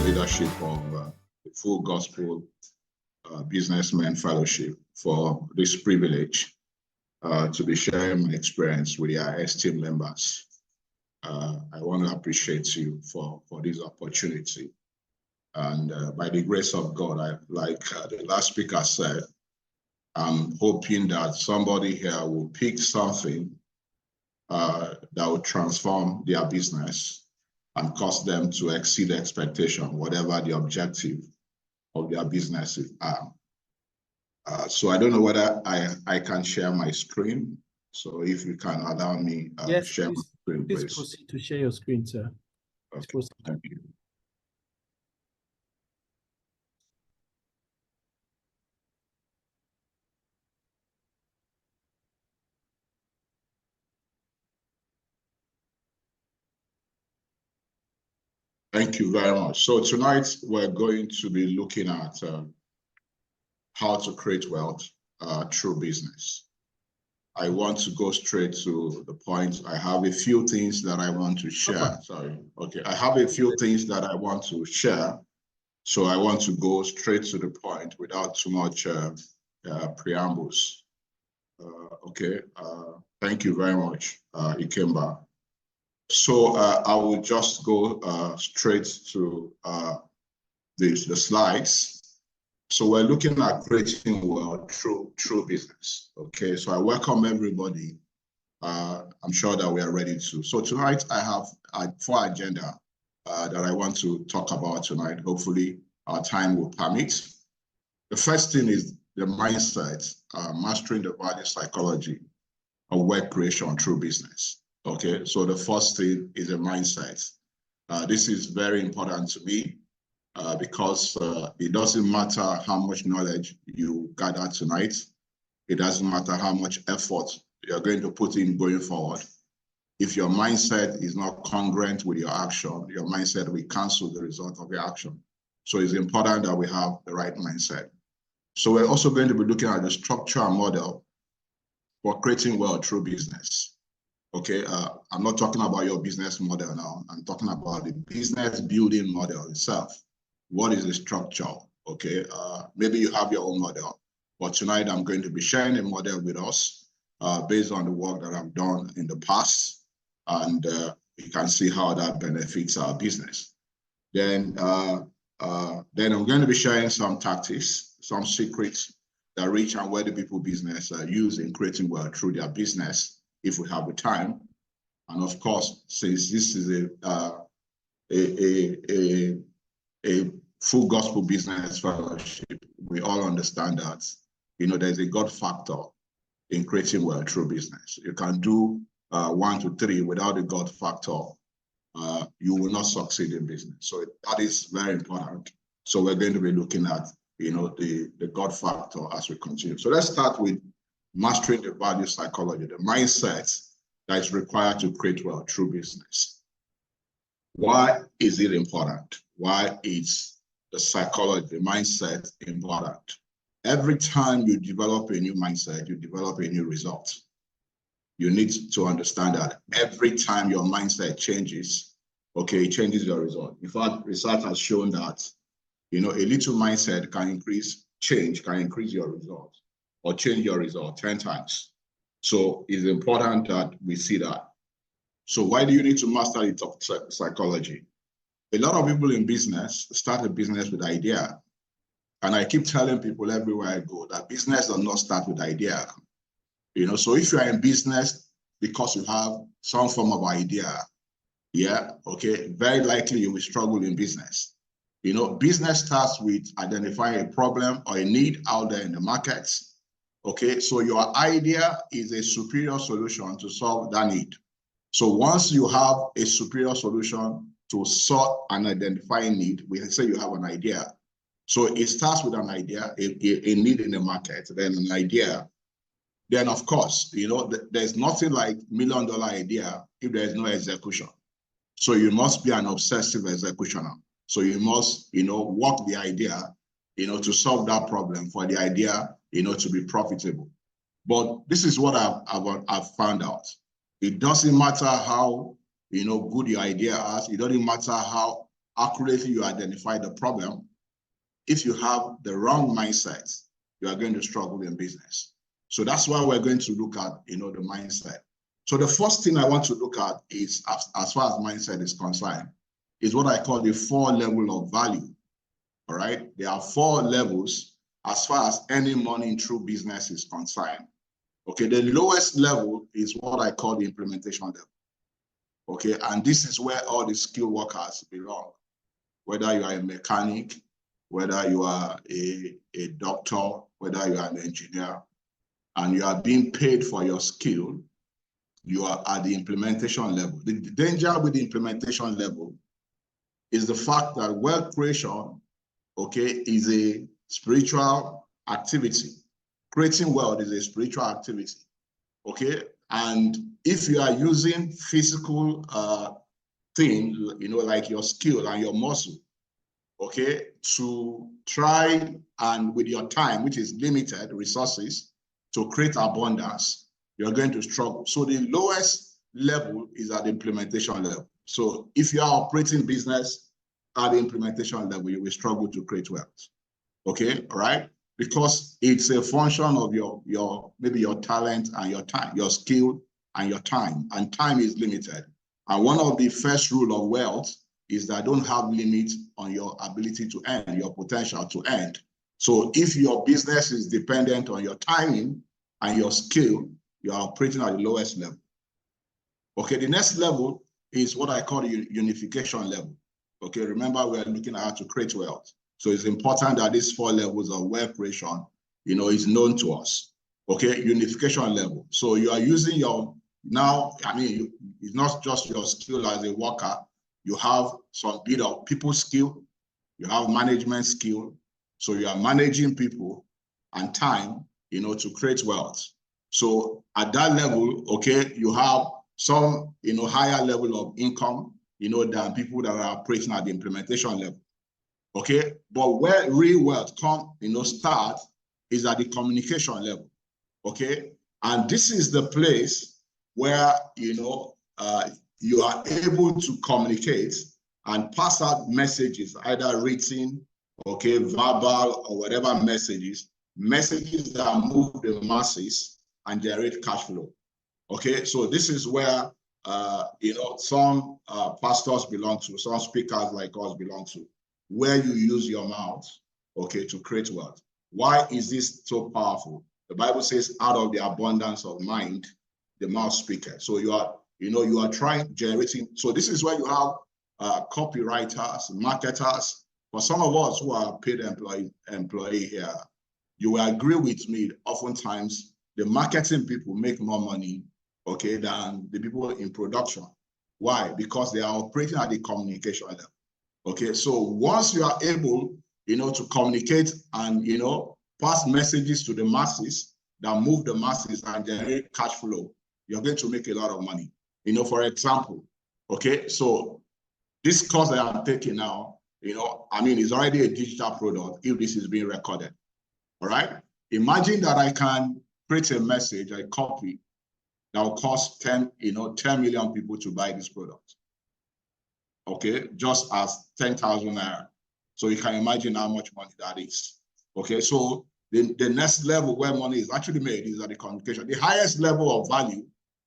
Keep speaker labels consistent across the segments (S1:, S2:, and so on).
S1: leadership of the Full Gospel Businessman Fellowship for this privilege to be sharing my experience with your esteemed members. I want to appreciate you for this opportunity. And by the grace of God, like the last speaker said, I'm hoping that somebody here will pick something that will transform their business and cause them to exceed expectation, whatever the objective of their businesses are. So I don't know whether I can share my screen. So if you can allow me
S2: yes,
S1: share
S2: please,
S1: my screen, please.
S2: Please proceed to share your screen, sir.
S1: Okay, thank you. Thank you very much. So tonight we're going to be looking at how to create wealth through business. I want to go straight to the point. I have a few things that I want to share. Sorry. Okay. I have a few things that I want to share. So I want to go straight to the point without too much preambles. Okay. Thank you very much, Ikemba. So I will just go straight to the slides. So we're looking at creating wealth through business. Okay, so I welcome everybody. I'm sure that we are ready to. So tonight I have 4 agenda that I want to talk about tonight. Hopefully our time will permit. The first thing is the mindset, mastering the value psychology of wealth creation through business. Okay, so the first thing is a mindset. This is very important to me because it doesn't matter how much knowledge you gather tonight. It doesn't matter how much effort you're going to put in going forward. If your mindset is not congruent with your action, your mindset will cancel the result of your action. So it's important that we have the right mindset. So we're also going to be looking at the structure and model for creating wealth through business. Okay, I'm not talking about your business model now. I'm talking about the business building model itself. What is the structure? Okay, maybe you have your own model, but tonight I'm going to be sharing a model with us based on the work that I've done in the past, and you can see how that benefits our business. Then I'm going to be sharing some tactics, some secrets that rich and wealthy people business use in creating wealth through their business, if we have the time. And of course, since this is a full gospel business fellowship, we all understand that, you know, there's a God factor in creating wealth through business. You can do 1 to 3 without a God factor, you will not succeed in business. So that is very important. So we're going to be looking at, you know, the God factor as we continue. So let's start with mastering the value psychology, the mindset that is required to create wealth through business. Why is it important? Why is the psychology, the mindset important? Every time you develop a new mindset, you develop a new result. You need to understand that every time your mindset changes, okay, it changes your result. In fact, research has shown that, you know, a little mindset can increase your result, or change your result 10 times. So it's important that we see that. So why do you need to master the top psychology? A lot of people in business start a business with idea. And I keep telling people everywhere I go that business does not start with idea. You know, so if you are in business because you have some form of idea, yeah, okay, very likely you will struggle in business. You know, business starts with identifying a problem or a need out there in the markets. Okay, so your idea is a superior solution to solve that need. So once you have a superior solution to solve an identifying need, we say you have an idea. So it starts with an idea, a need in the market, then an idea. Then of course, you know, there's nothing like $1 million idea if there is no execution. So you must be an obsessive executioner. So you must, you know, work the idea, you know, to solve that problem for the idea, you know, to be profitable. But this is what I've found out. It doesn't matter how, you know, good your idea is. It doesn't matter how accurately you identify the problem, if you have the wrong mindset, you are going to struggle in business. So that's why we're going to look at, the mindset. So the first thing I want to look at is, as far as mindset is concerned, is what I call the 4 levels of value. All right. There are 4 levels as far as any money in true business is concerned. Okay. The lowest level is what I call the implementation level. Okay. And this is where all the skilled workers belong. Whether you are a mechanic, whether you are a doctor, whether you are an engineer, and you are being paid for your skill, you are at the implementation level. The danger with the implementation level is the fact that wealth creation, okay, is a spiritual activity. Creating wealth is a spiritual activity, okay? And if you are using physical things, like your skill and your muscle, okay, to try and with your time, which is limited resources, to create abundance, you're going to struggle. So the lowest level is at the implementation level. So if you are operating business at the implementation level, you will struggle to create wealth. Okay, all right? Because it's a function of maybe your talent and your time, your skill and your time. And time is limited. And one of the first rule of wealth is that don't have limits on your ability to earn, your potential to earn. So if your business is dependent on your timing and your skill, you are operating at the lowest level. Okay, the next level is what I call the unification level. Okay, remember we're looking at how to create wealth. So it's important that these 4 levels of wealth creation, is known to us. Okay, unification level. So you are using it's not just your skill as a worker. You have some bit of people skill, you have management skill. So you are managing people and time, to create wealth. So at that level, okay, you have some, higher level of income, than people that are operating at the implementation level. Okay, but where real wealth start is at the communication level. Okay, and this is the place where, you are able to communicate and pass out messages, either written, okay, verbal, or whatever messages that move the masses and generate cash flow. Okay, so this is where, some pastors belong to, some speakers like us belong to, where you use your mouth, okay, to create wealth. Why is this so powerful? The Bible says, out of the abundance of mind, the mouth speaketh. So you are generating. So this is where you have copywriters, marketers. For some of us who are paid employee here, you will agree with me, oftentimes the marketing people make more money, okay, than the people in production. Why? Because they are operating at the communication level. Okay, so once you are able, to communicate and, pass messages to the masses that move the masses and generate cash flow, you're going to make a lot of money. For example, okay, so this course that I'm taking now, it's already a digital product if this is being recorded. All right. Imagine that I can create a message, a copy that will cost 10 million people to buy this product. Okay, just as 10,000 naira. So you can imagine how much money that is. Okay, so the next level where money is actually made is at the communication. The highest level of value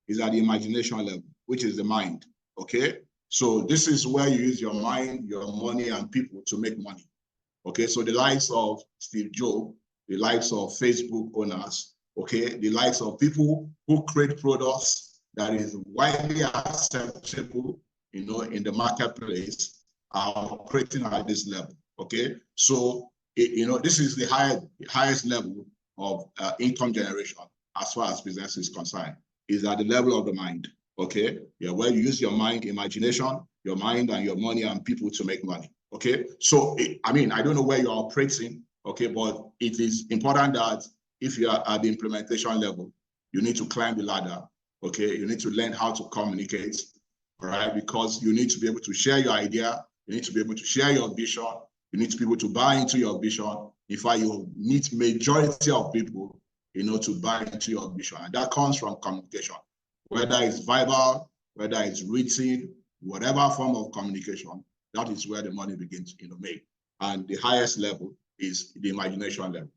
S1: is at the imagination level, which is the mind. Okay, so this is where you use your mind, your money, and people to make money. Okay, so the likes of Steve Jobs, the likes of Facebook owners, okay, the likes of people who create products that is widely acceptable, in the marketplace, are operating at this level. Okay, so this is the highest level of income generation as far as business is concerned, is at the level of the mind. Okay, yeah, where you use your mind, imagination, your mind and your money and people to make money. Okay, so I don't know where you're operating, okay, but it is important that if you are at the implementation level, you need to climb the ladder. Okay, you need to learn how to communicate, all right, because you need to be able to share your idea, you need to be able to share your vision, you need to be able to buy into your vision. In fact, you need majority of people, to buy into your vision, and that comes from communication, whether it's verbal, whether it's written, whatever form of communication, that is where the money begins to make. And the highest level is the imagination level.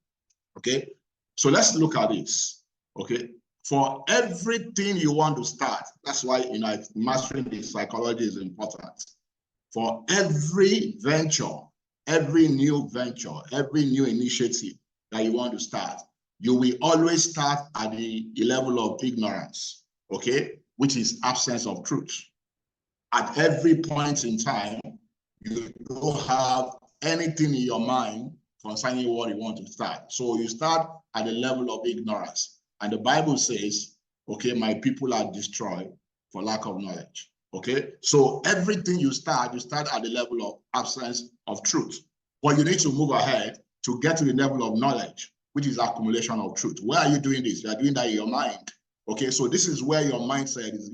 S1: Okay, so let's look at this. Okay, for everything you want to start, that's why mastering the psychology is important. For every venture, every new venture, every new initiative that you want to start, you will always start at the level of ignorance, okay, which is absence of truth. At every point in time, you don't have anything in your mind concerning what you want to start. So you start at the level of ignorance. And the Bible says, okay, my people are destroyed for lack of knowledge. Okay, so everything you start at the level of absence of truth. But you need to move ahead to get to the level of knowledge, which is accumulation of truth. Where are you doing this? You are doing that in your mind. Okay, so this is where your mindset is,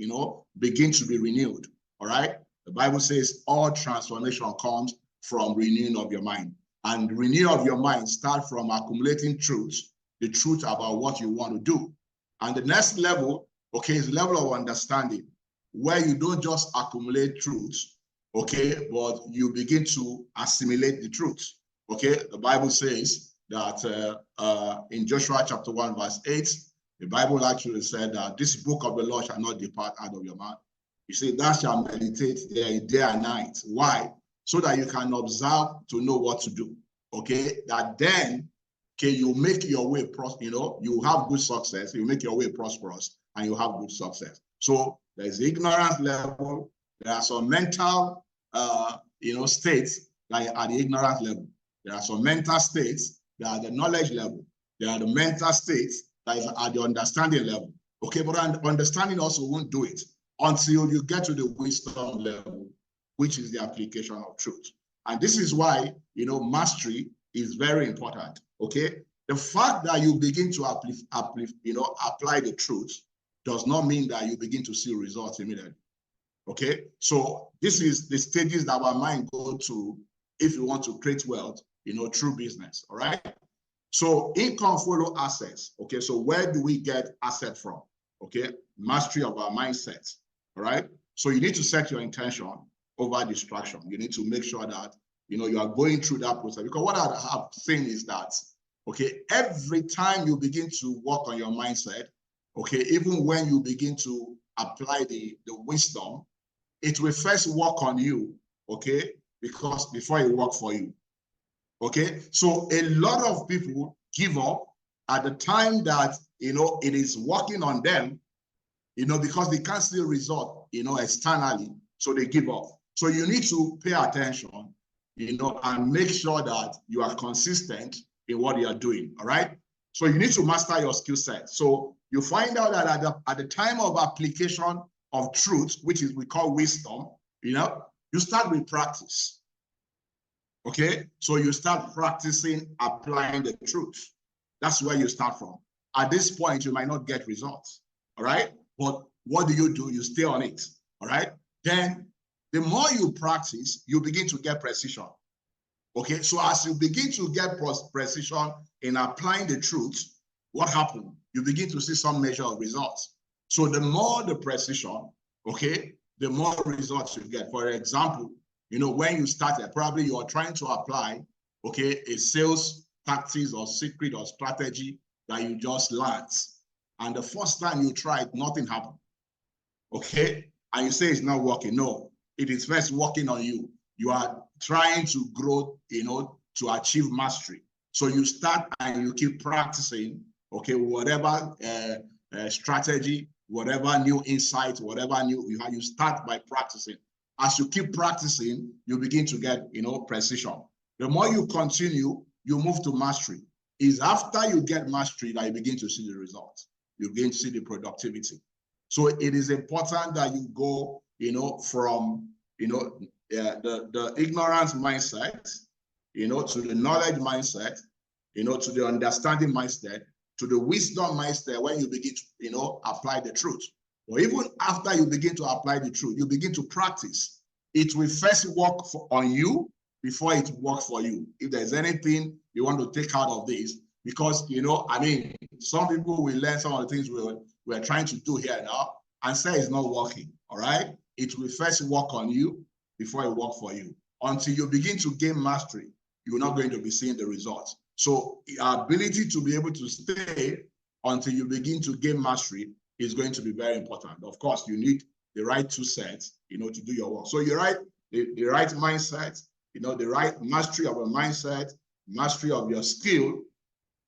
S1: begin to be renewed. All right. The Bible says all transformation comes from renewing of your mind. And renewal of your mind starts from accumulating truth, the truth about what you want to do. And the next level, okay, is the level of understanding, where you don't just accumulate truth, okay, but you begin to assimilate the truth. Okay, the Bible says that in Joshua chapter 1, verse 8, the Bible actually said that this book of the law shall not depart out of your mouth. You say, thou shalt meditate there day and night. Why? So that you can observe to know what to do. Okay, that then, okay, you make your way, you have good success, you make your way prosperous, and you have good success. So there's the ignorance level, there are some mental, states that are the ignorance level. There are some mental states that are the knowledge level. There are the mental states that are the understanding level. Okay, but understanding also won't do it until you get to the wisdom level, which is the application of truth. And this is why, mastery is very important, okay? The fact that you begin to apply the truth does not mean that you begin to see results immediately, okay? So this is the stages that our mind go to if you want to create wealth, through business, all right? So income follow assets, okay? So where do we get asset from, okay? Mastery of our mindset, all right? So you need to set your intention over distraction. You need to make sure that, you are going through that process. Because what I have seen is that, okay, every time you begin to work on your mindset, okay, even when you begin to apply the wisdom, it will first work on you, okay, because before it work for you, okay? So a lot of people give up at the time that, it is working on them, because they can't see the result, externally, so they give up. So you need to pay attention, and make sure that you are consistent in what you are doing, all right? So you need to master your skill set. So you find out that at the time of application of truth, which is we call wisdom, you start with practice, okay? So you start practicing applying the truth. That's where you start from. At this point, you might not get results, all right? But what do? You stay on it, all right? Then the more you practice, you begin to get precision. Okay, so as you begin to get precision in applying the truth, what happened? You begin to see some measure of results. So the more the precision, okay, the more results you get. For example, when you started, probably you are trying to apply, okay, a sales tactics or secret or strategy that you just learned. And the first time you tried, nothing happened. Okay, and you say it's not working. No. It is first working on you. You are trying to grow, to achieve mastery. So you start and you keep practicing, okay, whatever strategy, whatever new insight, whatever new, you start by practicing. As you keep practicing, you begin to get, precision. The more you continue, you move to mastery. It's after you get mastery that you begin to see the results. You begin to see the productivity. So it is important that you go, from, the ignorance mindset, to the knowledge mindset, to the understanding mindset, to the wisdom mindset when you begin to, apply the truth. Or even after you begin to apply the truth, you begin to practice. It will first work on you before it works for you. If there's anything you want to take out of this, because, some people will learn some of the things we're trying to do here now and say it's not working, all right? It will first work on you before it works for you. until you begin to gain mastery, you're not going to be seeing the results. So our ability to be able to stay until you begin to gain mastery is going to be very important. Of course, you need the right two sets, to do your work. So you're right, the right mindset, the right mastery of a mindset, mastery of your skill,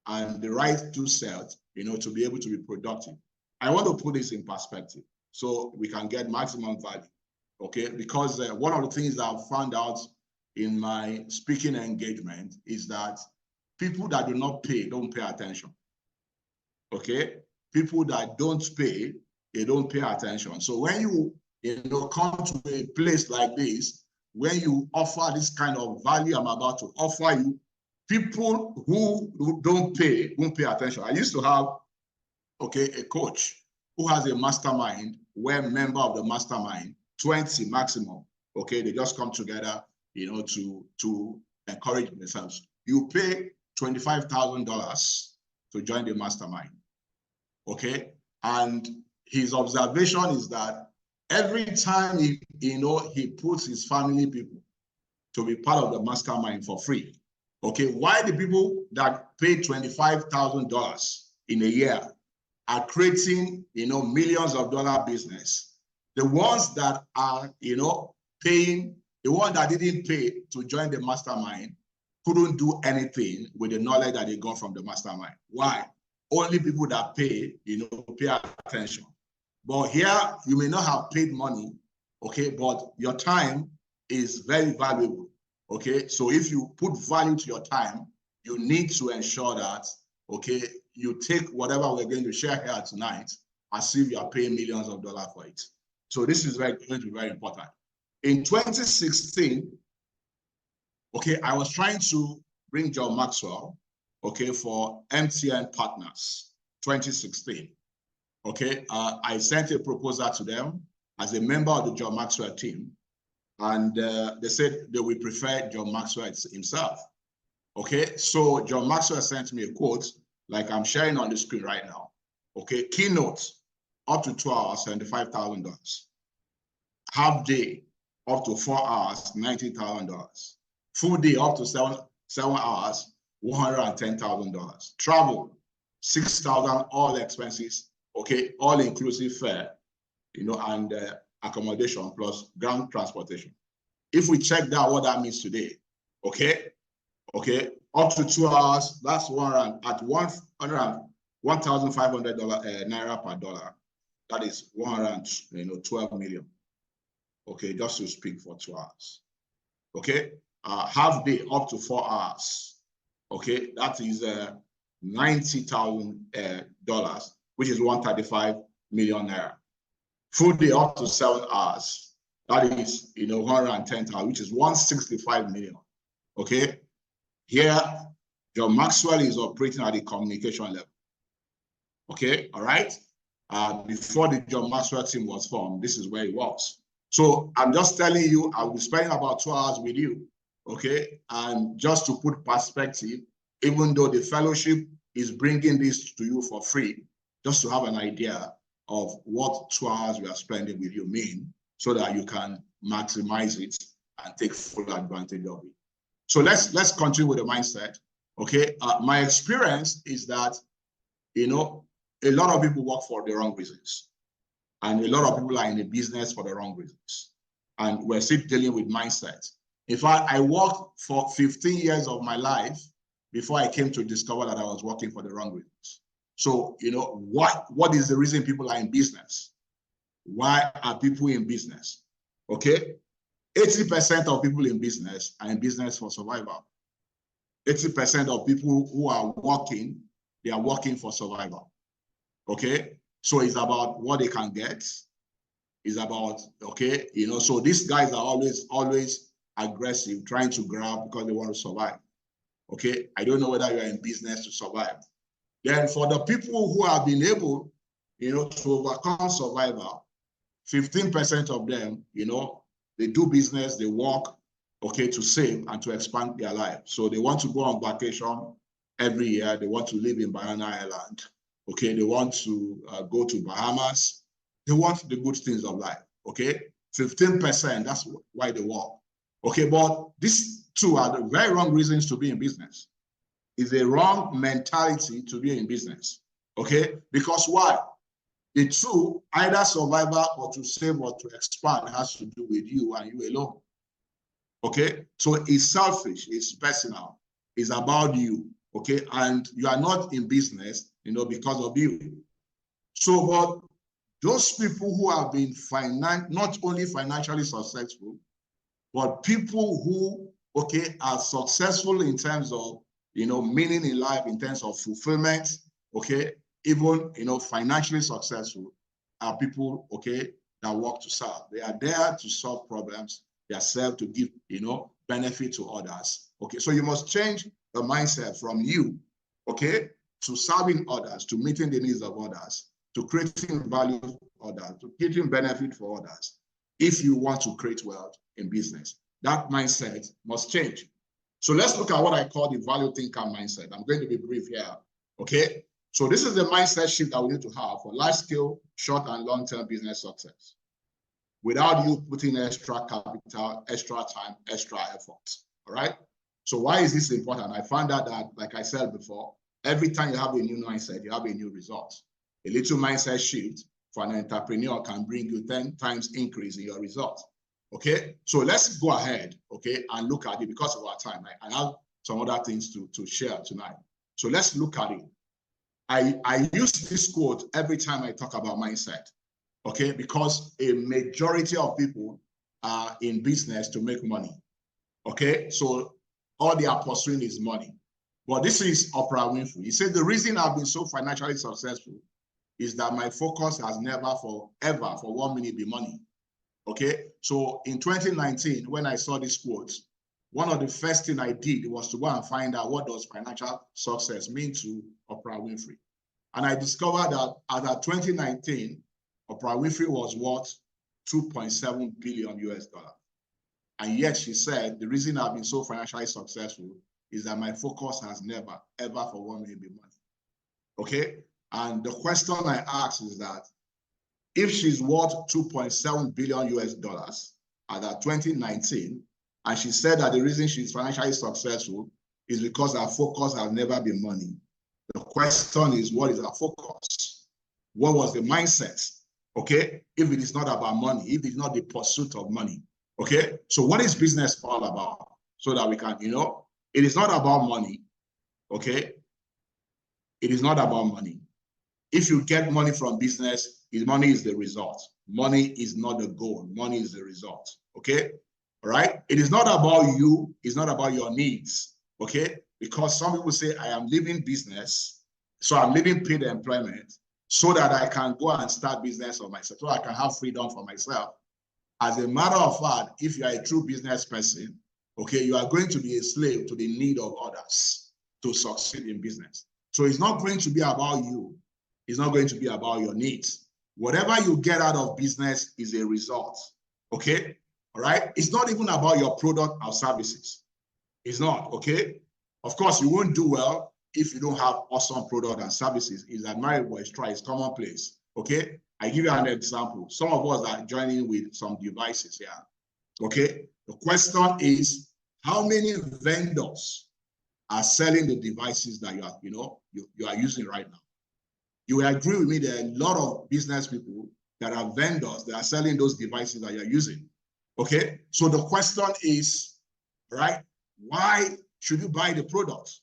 S1: and the right two sets, to be able to be productive. I want to put this in perspective so we can get maximum value, okay? Because one of the things that I've found out in my speaking engagement is that people that do not pay don't pay attention, okay? People that don't pay, they don't pay attention. So when you come to a place like this, when you offer this kind of value I'm about to offer you, people who don't pay won't pay attention. I used to have, a coach who has a mastermind where member of the mastermind, 20 maximum, they just come together, to encourage themselves. You pay $25,000 to join the mastermind, okay? And his observation is that every time he puts his family people to be part of the mastermind for free, okay, why the people that pay $25,000 in a year are creating, millions of dollar business, the ones that are, paying, the one that didn't pay to join the mastermind couldn't do anything with the knowledge that they got from the mastermind. Why? Only people that pay, pay attention. But here, you may not have paid money, okay, but your time is very valuable, okay? So if you put value to your time, you need to ensure that, okay, you take whatever we're going to share here tonight as if you are paying millions of dollars for it. So this is going to be very important. In 2016, okay, I was trying to bring John Maxwell, okay, for MTN Partners, 2016. Okay, I sent a proposal to them as a member of the John Maxwell team, and they said they would prefer John Maxwell himself. Okay, so John Maxwell sent me a quote like I'm sharing on the screen right now. Okay, keynote up to 2 hours, $75,000. Half day up to 4 hours, $90,000. Full day up to seven hours, $110,000. Travel, 6,000, all expenses, okay, all inclusive fare, and accommodation plus ground transportation. If we check that, what that means today, okay, up to 2 hours, that's $1,500 naira per dollar. That is 12 million. Okay, just to speak for 2 hours. Okay, half day up to 4 hours. Okay, that is $90,000, which is 135 million naira. Full day up to 7 hours. That is 110,000, which is 165 million. Okay, here John Maxwell is operating at the communication level. Okay, all right. Before the John Maxwell team was formed, this is where it was. So I'm just telling you, I will spend about 2 hours with you, okay? And just to put perspective, even though the fellowship is bringing this to you for free, just to have an idea of what 2 hours we are spending with you mean, so that you can maximize it and take full advantage of it. So let's continue with the mindset, okay? My experience is that, a lot of people work for the wrong reasons. And a lot of people are in the business for the wrong reasons. And we're still dealing with mindset. In fact, I worked for 15 years of my life before I came to discover that I was working for the wrong reasons. So, what is the reason people are in business? Why are people in business? Okay? 80% of people in business are in business for survival. 80% of people who are working, they are working for survival. Okay? So it's about what they can get. It's about, okay, so these guys are always aggressive, trying to grab because they want to survive. Okay? I don't know whether you're in business to survive. Then for the people who have been able, to overcome survival, 15% of them, they do business, they work, okay, to save and to expand their life. So they want to go on vacation every year. They want to live in Banana Island. Okay, they want to go to Bahamas. They want the good things of life, okay? 15%, that's why they work. Okay, but these two are the very wrong reasons to be in business. It's a wrong mentality to be in business. Okay, because why? The two, either survival or to save or to expand, has to do with you and you alone. Okay, so it's selfish, it's personal, it's about you. Okay, and you are not in business, because of you. So, but those people who have been not only financially successful, but people who, okay, are successful in terms of, meaning in life, in terms of fulfillment, okay, even, financially successful, are people, okay, that work to serve. They are there to solve problems. They are served to give, benefit to others. Okay, so you must change the mindset from you, okay, to serving others, to meeting the needs of others, to creating value for others, to creating benefit for others. If you want to create wealth in business, that mindset must change. So let's look at what I call the value thinker mindset. I'm going to be brief here, okay? So this is the mindset shift that we need to have for large-scale, short and long-term business success without you putting extra capital, extra time, extra effort, all right? So why is this important? I found out that, like I said before, every time you have a new mindset, you have a new result. A little mindset shift for an entrepreneur can bring you 10 times increase in your result. Okay, so let's go ahead, okay, and look at it because of our time. I have some other things to share tonight. So let's look at it. I use this quote every time I talk about mindset, okay, because a majority of people are in business to make money, okay? So all they are pursuing is money. But this is Oprah Winfrey. He said, the reason I've been so financially successful is that my focus has never for 1 minute be money. Okay, so in 2019, when I saw this quote, one of the first things I did was to go and find out what does financial success mean to Oprah Winfrey. And I discovered that as of 2019, Oprah Winfrey was worth 2.7 billion US dollars. And yet she said, the reason I've been so financially successful is that my focus has never, ever for 1 minute been money. Okay, and the question I ask is that, if she's worth 2.7 billion US dollars as of 2019, and she said that the reason she's financially successful is because her focus has never been money. The question is, what is her focus? What was the mindset? Okay, if it is not about money, if it's not the pursuit of money. Okay, so what is business all about? So that we can, it is not about money. Okay, it is not about money. If you get money from business, money is the result. Money is not the goal. Money is the result. Okay? All right? It is not about you. It's not about your needs. Okay? Because some people say, I am leaving business, so I'm leaving paid employment so that I can go and start business for myself, so I can have freedom for myself. As a matter of fact, if you are a true business person, okay, you are going to be a slave to the need of others to succeed in business. So it's not going to be about you. It's not going to be about your needs. Whatever you get out of business is a result, okay? All right? It's not even about your product or services. It's not, okay? Of course, you won't do well if you don't have awesome product and services. It's admirable, it's try, it's commonplace, okay? I give you an example. Some of us are joining with some devices here, okay? The question is, how many vendors are selling the devices that you are using right now? You will agree with me, there are a lot of business people that are vendors that are selling those devices that you're using. Okay, so the question is, right, why should you buy the product?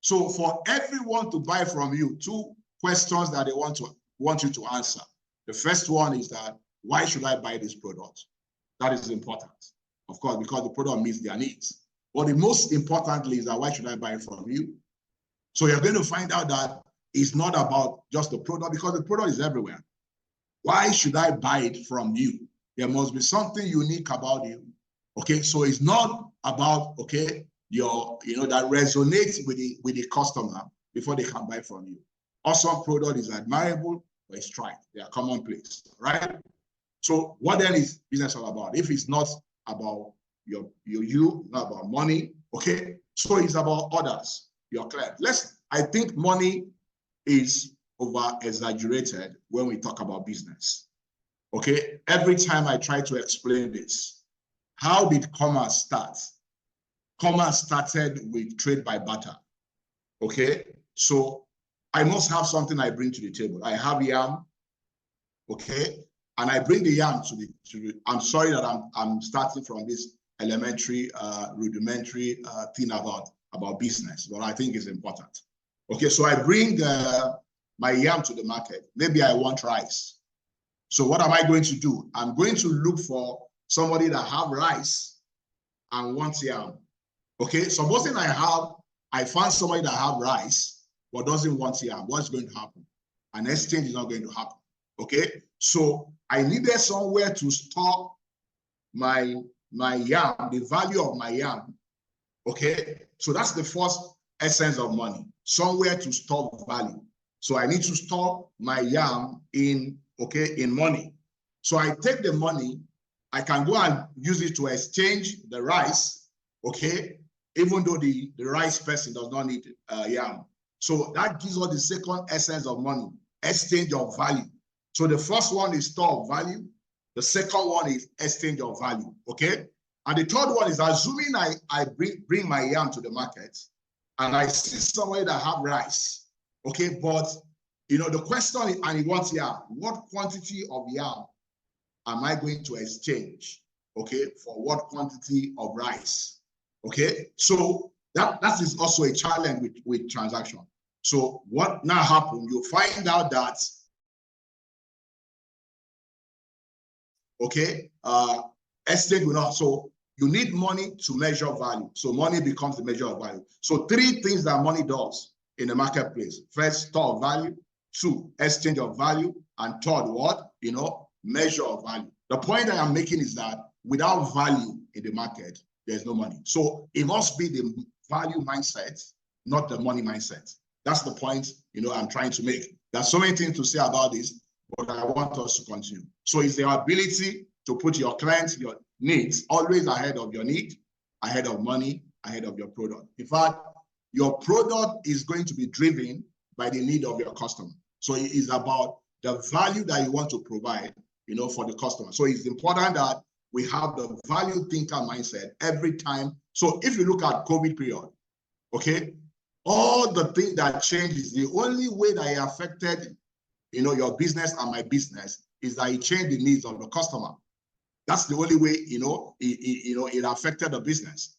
S1: So for everyone to buy from you, two questions that they want you to answer. The first one is that, why should I buy this product? That is important, of course, because the product meets their needs. But the most importantly is that, why should I buy it from you? So you're going to find out that it's not about just the product, because the product is everywhere. Why should I buy it from you? There must be something unique about you. Okay, so it's not about, okay, that resonates with the customer before they can buy from you. Awesome product is admirable, but it's tried. They are commonplace, right? So what then is business all about? If it's not about you, not about money, okay? So it's about others, your client. I think money is over-exaggerated when we talk about business, okay? Every time I try to explain this, how did commerce start? Commerce started with trade by barter. Okay, so I must have something I bring to the table. I have yam, okay, and I bring the yam to the. I'm sorry that I'm starting from this elementary, rudimentary thing about business, but I think it's important. Okay, so I bring my yam to the market. Maybe I want rice. So what am I going to do? I'm going to look for somebody that have rice and wants yam. Okay, supposing I find somebody that have rice but doesn't want yam, what's going to happen? An exchange is not going to happen. Okay, so I needed somewhere to store my yam, the value of my yam. Okay, so that's the first essence of money, somewhere to store value. So I need to store my yam in money. So I take the money, I can go and use it to exchange the rice, okay, even though the rice person does not need yam. So that gives us the second essence of money, exchange of value. So the first one is store of value. The second one is exchange of value, okay? And the third one is assuming I bring my yam to the market and I see somewhere that have rice, okay? But, the question is, and he wants yam, what quantity of yam am I going to exchange, okay, for what quantity of rice, okay? So that is also a challenge with transaction. So what now happened, you find out that, okay, exchange will not, so you need money to measure value. So money becomes the measure of value. So three things that money does in the marketplace. First, store of value. Two, exchange of value. And third, what? Measure of value. The point I am making is that without value in the market, there's no money. So it must be the value mindset, not the money mindset. That's the point, I'm trying to make. There's so many things to say about this, but I want us to continue. So it's the ability to put your clients, your needs always ahead of your need, ahead of money, ahead of your product. In fact, your product is going to be driven by the need of your customer. So it is about the value that you want to provide, for the customer. So it's important that we have the value thinker mindset every time. So if you look at COVID period, okay, all the things that changes, the only way that it affected, your business and my business is that it changed the needs of the customer. That's the only way, it affected the business.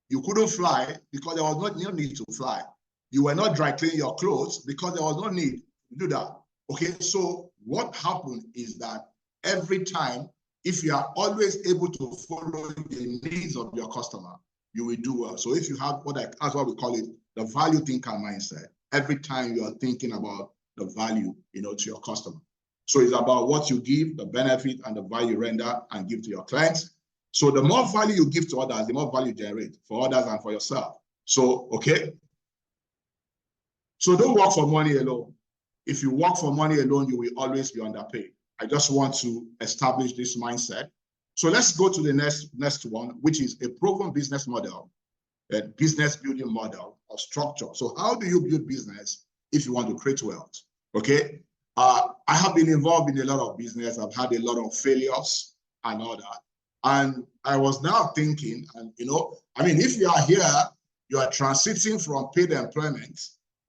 S1: You couldn't fly because there was no need to fly. You were not dry cleaning your clothes because there was no need to do that. Okay, so what happened is that every time, if you are always able to follow the needs of your customer, you will do well. So if you have that's what we call it, the value thinker mindset, every time you are thinking about the value, to your customer. So it's about what you give, the benefit and the value you render and give to your clients. So the more value you give to others, the more value you generate for others and for yourself. So, okay. So don't work for money alone. If you work for money alone, you will always be underpaid. I just want to establish this mindset. So let's go to the next one, which is a proven business model, a business building model or structure. So how do you build business if you want to create wealth? Okay. I have been involved in a lot of business. I've had a lot of failures and all that. And I was now thinking, and if you are here, you are transiting from paid employment,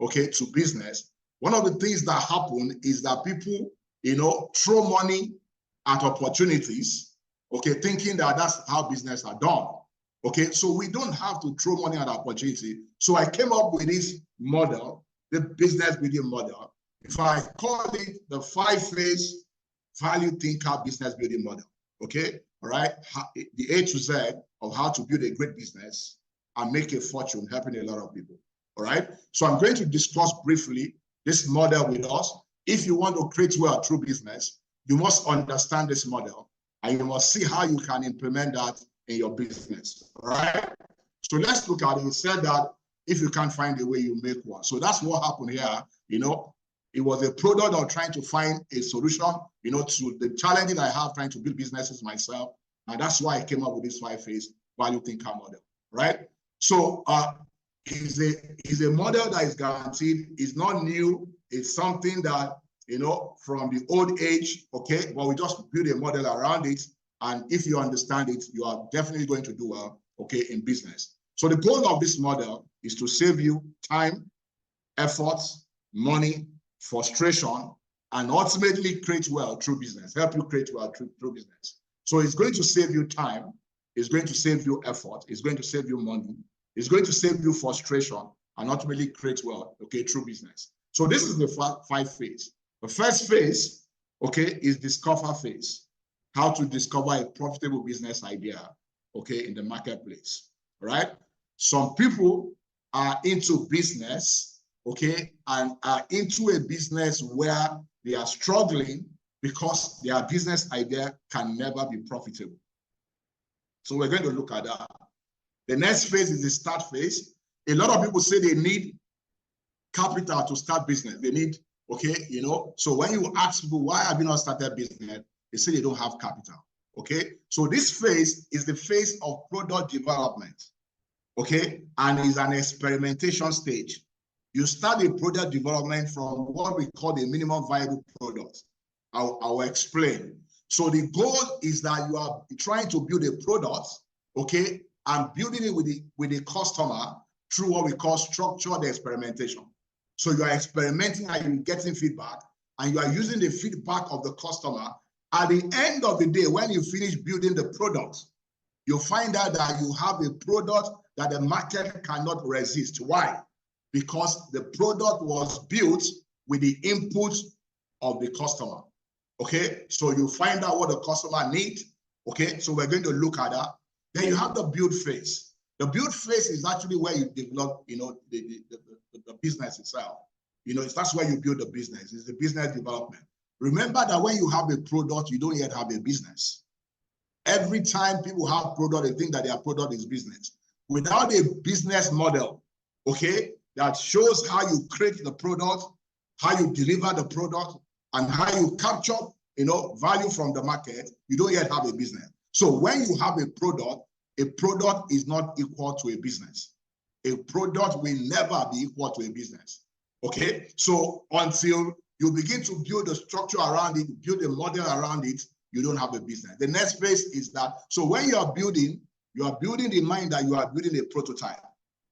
S1: okay, to business. One of the things that happen is that people, throw money at opportunities, okay, thinking that that's how business are done. Okay, so we don't have to throw money at opportunity. So I came up with this model, the business building model. If I call it the 5-phase value thinker business building model, okay, all right, the A to Z of how to build a great business and make a fortune, helping a lot of people, all right? So I'm going to discuss briefly this model with us. If you want to create wealth through business, you must understand this model and you must see how you can implement that in your business, all right? So let's look at it. It said that if you can't find a way, you make one. So that's what happened here, It was a product of trying to find a solution, to the challenges I have trying to build businesses myself. And that's why I came up with this 5-phase value thinker model, right? So it's a model that is guaranteed. It's not new. It's something that, from the old age, okay, but we just build a model around it And if you understand it, you are definitely going to do well, okay, in business. So the goal of this model is to save you time, effort, money, frustration, and ultimately create wealth through business, help you create wealth through business. So it's going to save you time, it's going to save you effort, it's going to save you money, it's going to save you frustration, and ultimately create wealth, okay, through business. So this is the 5 phase. The first phase, okay, is discover phase. How to discover a profitable business idea, okay, in the marketplace, all right? Some people are into business, okay, and are into a business where they are struggling because their business idea can never be profitable. So we're going to look at that. The next phase is the start phase. A lot of people say they need capital to start business. They need, okay, you know, so when you ask people, why have you not started business? They say they don't have capital, okay? So this phase is the phase of product development, okay? And is an experimentation stage. You start a product development from what we call the minimum viable product. I'll explain. So the goal is that you are trying to build a product, okay, and building it with the customer through what we call structured experimentation. So you are experimenting and you're getting feedback, and you are using the feedback of the customer. At the end of the day, when you finish building the product, you'll find out that you have a product that the market cannot resist. Why? Because the product was built with the input of the customer. Okay, so you find out what the customer needs. Okay, so we're going to look at that. Then you have the build phase. The build phase is actually where you develop, you know, the business itself. You know, that's where you build the business. It's the business development. Remember that when you have a product, you don't yet have a business. Every time people have product, they think that their product is business. Without a business model, okay, that shows how you create the product, how you deliver the product, and how you capture, you know, value from the market, you don't yet have a business. So when you have a product is not equal to a business. A product will never be equal to a business. Okay, so until you begin to build a structure around it, build a model around it, you don't have a business. The next phase is that, so when you are building in mind that you are building a prototype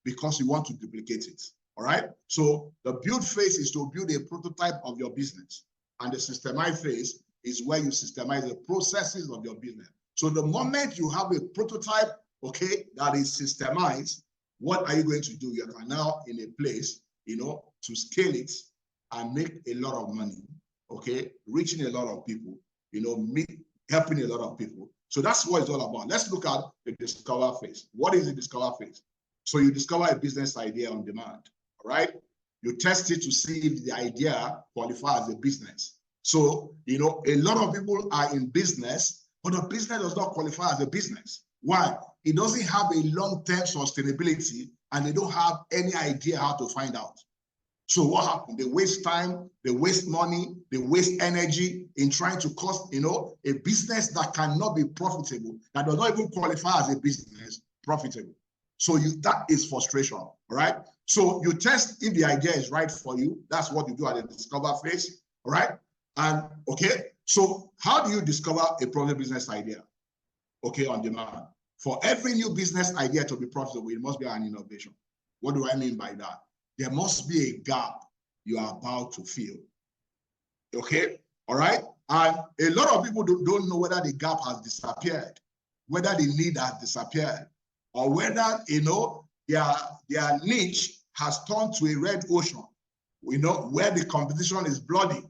S1: because you want to duplicate it, all right? So the build phase is to build a prototype of your business. And the systemize phase is where you systemize the processes of your business. So the moment you have a prototype, okay, that is systemized, what are you going to do? You are now in a place, you know, to scale it and make a lot of money, okay, reaching a lot of people, you know, helping a lot of people. So that's what it's all about. Let's look at the discover phase. What is the discover phase? So you discover a business idea on demand, all right? You test it to see if the idea qualifies as a business. So, you know, a lot of people are in business, but the business does not qualify as a business. Why? It doesn't have a long-term sustainability, and they don't have any idea how to find out. So what happened? They waste time, they waste money, they waste energy in trying to cost, you know, a business that cannot be profitable, that does not even qualify as a business, profitable. So that is frustration, all right? So you test if the idea is right for you. That's what you do at the discover phase, all right? And okay, so how do you discover a profitable business idea? Okay, on demand. For every new business idea to be profitable, it must be an innovation. What do I mean by that? There must be a gap you are about to fill. Okay, all right? And a lot of people don't know whether the gap has disappeared, whether the need has disappeared, or whether, you know, their niche has turned to a red ocean, you know, where the competition is bloody.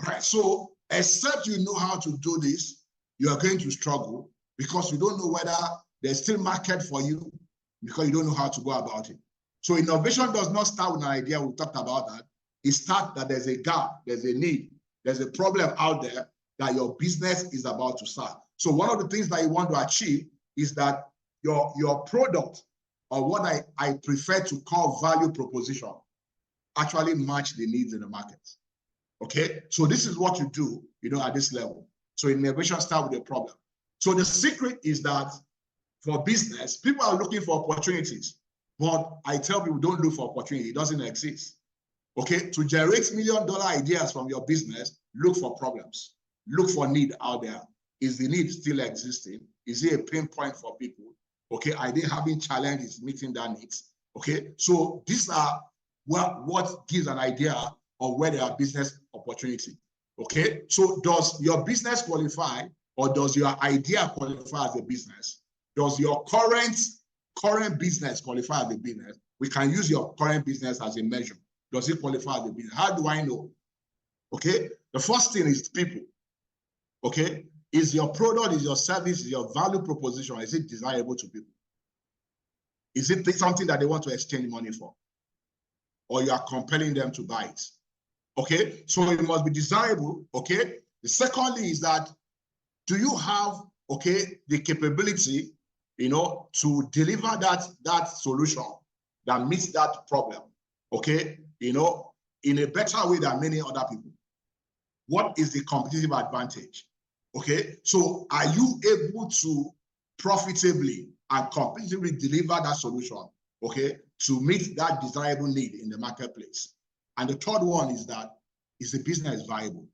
S1: All right, so except you know how to do this, you are going to struggle because you don't know whether there's still market for you because you don't know how to go about it. So innovation does not start with an idea. We talked about that. It starts that there's a gap, there's a need, there's a problem out there that your business is about to solve. So one of the things that you want to achieve is that your product, or what I prefer to call value proposition, actually match the needs in the market. Okay, so this is what you do, you know, at this level. So innovation starts with a problem. So the secret is that for business, people are looking for opportunities, but I tell people don't look for opportunity. It doesn't exist. Okay, to generate $1 million ideas from your business, look for problems, look for need out there, Is the need still existing? Is it a pain point for people? Okay, are they having challenges meeting their needs? Okay, so these are what gives an idea of where there are business opportunity. Okay, so does your business qualify, or does your idea qualify as a business? Does your current business qualify as a business? We can use your current business as a measure. Does it qualify as a business? How do I know? Okay, the first thing is people. Okay, is your product, is your service, is your value proposition, is it desirable to people? Is it something that they want to exchange money for? Or you are compelling them to buy it? Okay, so it must be desirable. Okay, the secondly is that, do you have, okay, the capability, you know, to deliver that solution that meets that problem, okay, you know, in a better way than many other people? What is the competitive advantage? Okay, so are you able to profitably and competitively deliver that solution, okay, to meet that desirable need in the marketplace? And the third one is that, is the business viable?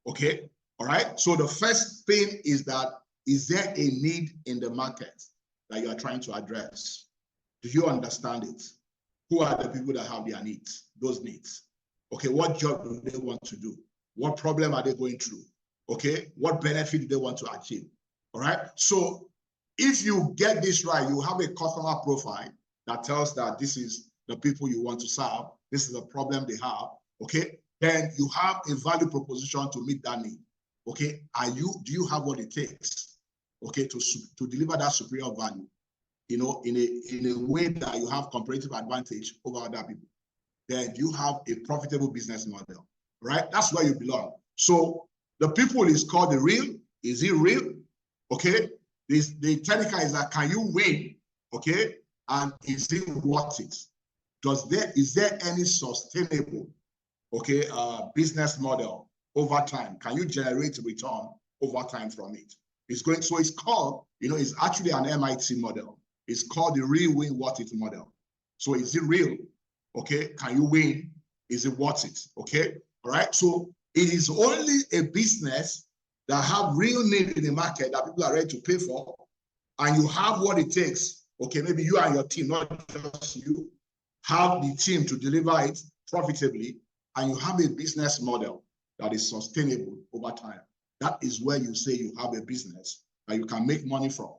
S1: Okay, all right. So the first thing is that, is there a need in the market that you are trying to address? Do you understand it? Who are the people that have their needs, those needs? Okay, what job do they want to do? What problem are they going through? Okay, what benefit do they want to achieve? All right, so if you get this right, you have a customer profile that tells that this is the people you want to serve, this is the problem they have, okay? Then you have a value proposition to meet that need, okay? Do you have what it takes, okay, to deliver that superior value, you know, in a way that you have comparative advantage over other people? Then you have a profitable business model, right? That's where you belong. So the people is called the real. Is it real? Okay. The technical is that, can you win? Okay. And is it worth it? Is there any sustainable, okay, business model over time? Can you generate return over time from it? So it's called, you know, it's actually an MIT model. It's called the real win worth it model. So is it real? Okay. Can you win? Is it worth it? Okay. All right. So it is only a business that have real need in the market that people are ready to pay for, and you have what it takes. Okay, maybe you and your team, not just you, have the team to deliver it profitably, and you have a business model that is sustainable over time. That is where you say you have a business that you can make money from.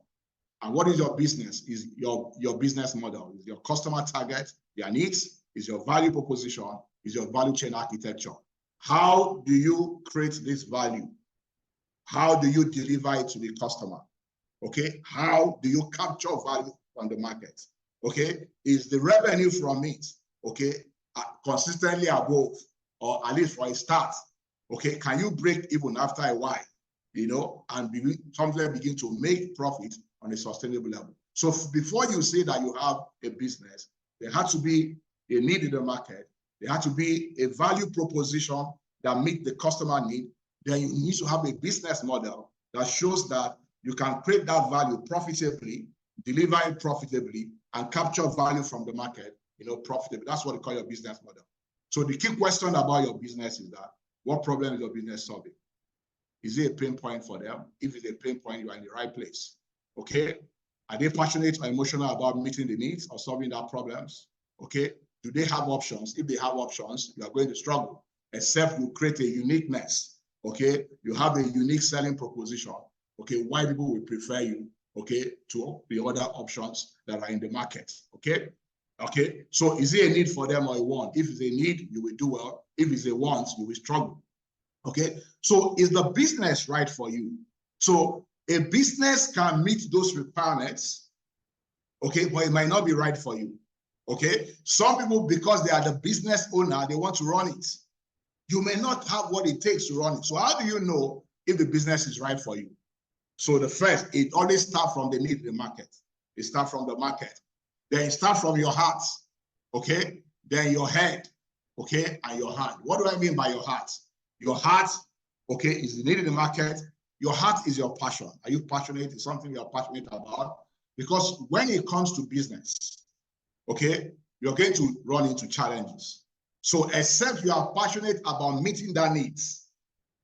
S1: And what is your business? Is your business model, is your customer target, their needs, is your value proposition, is your value chain architecture. How do you create this value? How do you deliver it to the customer? Okay, how do you capture value from the market? Okay, is the revenue from it, okay, consistently above, or at least for a start? Okay, can you break even after a while, you know, and sometimes begin to make profit on a sustainable level? So before you say that you have a business, there has to be a need in the market. There has to be a value proposition that meets the customer need. Then you need to have a business model that shows that you can create that value profitably, deliver it profitably, and capture value from the market, you know, profitably. That's what we call your business model. So the key question about your business is that, what problem is your business solving? Is it a pain point for them? If it's a pain point, you are in the right place. Okay? Are they passionate or emotional about meeting the needs or solving their problems? Okay? Do they have options? If they have options, you are going to struggle, except you create a uniqueness. Okay? You have a unique selling proposition. Okay? Why people will prefer you, okay, to the other options that are in the market. Okay? Okay? So is it a need for them or a want? If it's a need, you will do well. If it's a want, you will struggle. Okay? So is the business right for you? So a business can meet those requirements, okay, but it might not be right for you. Okay? Some people, because they are the business owner, they want to run it. You may not have what it takes to run it. So how do you know if the business is right for you? So the first, it always starts from the need of the market. It starts from the market. Then it starts from your heart, okay? Then your head, okay, and your hand. What do I mean by your heart? Your heart, okay, is the need in the market. Your heart is your passion. Are you passionate? Is something you're passionate about? Because when it comes to business, okay, you're going to run into challenges. So except you are passionate about meeting their needs,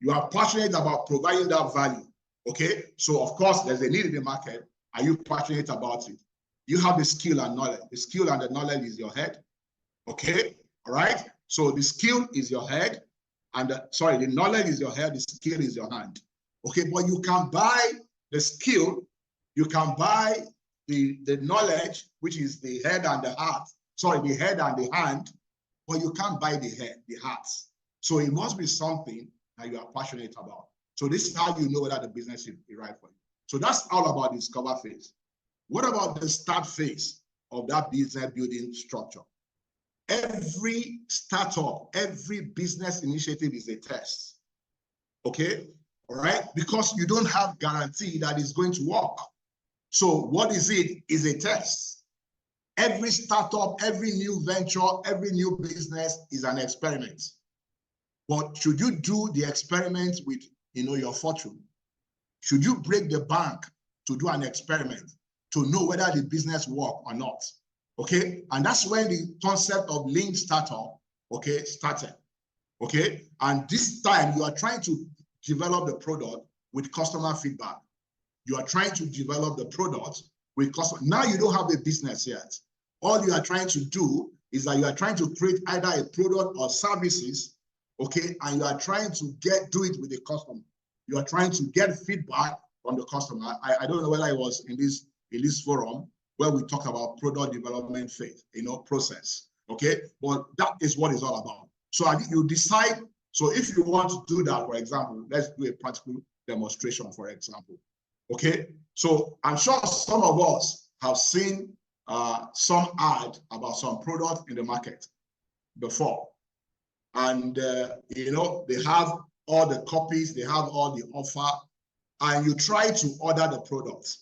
S1: you are passionate about providing that value, Okay, so of course there's a need in the market. Are you passionate about it? You have the skill and knowledge. The skill and the knowledge is your head. Okay, all right. So the skill is your head, and the knowledge is your head. The skill is your hand. Okay, but you can buy the skill, you can buy the knowledge, which is the head and the heart. Sorry, the head and the hand, but you can't buy the head, the heart. So it must be something that you are passionate about. So this is how you know whether the business is right for you. So that's all about the discover phase. What about the start phase of that business building structure? Every startup, every business initiative is a test. Okay, all right? Because you don't have guarantee that it's going to work. So what is it? Is a test. Every startup, every new venture, every new business is an experiment. But should you do the experiment with, your fortune? Should you break the bank to do an experiment to know whether the business work or not? Okay, and that's when the concept of lean startup, okay, started. Okay, and this time you are trying to develop the product with customer feedback. You are trying to develop the product with customer. Now you don't have a business yet. All you are trying to do is that you are trying to create either a product or services, okay, and you are trying to do it with the customer. You are trying to get feedback from the customer. I don't know whether I was in this forum where we talk about product development phase, process, okay? But that is what it's all about. So you decide, so if you want to do that, for example, let's do a practical demonstration, for example, okay? So I'm sure some of us have seen some ad about some product in the market before. And, they have all the copies, they have all the offer, and you try to order the product.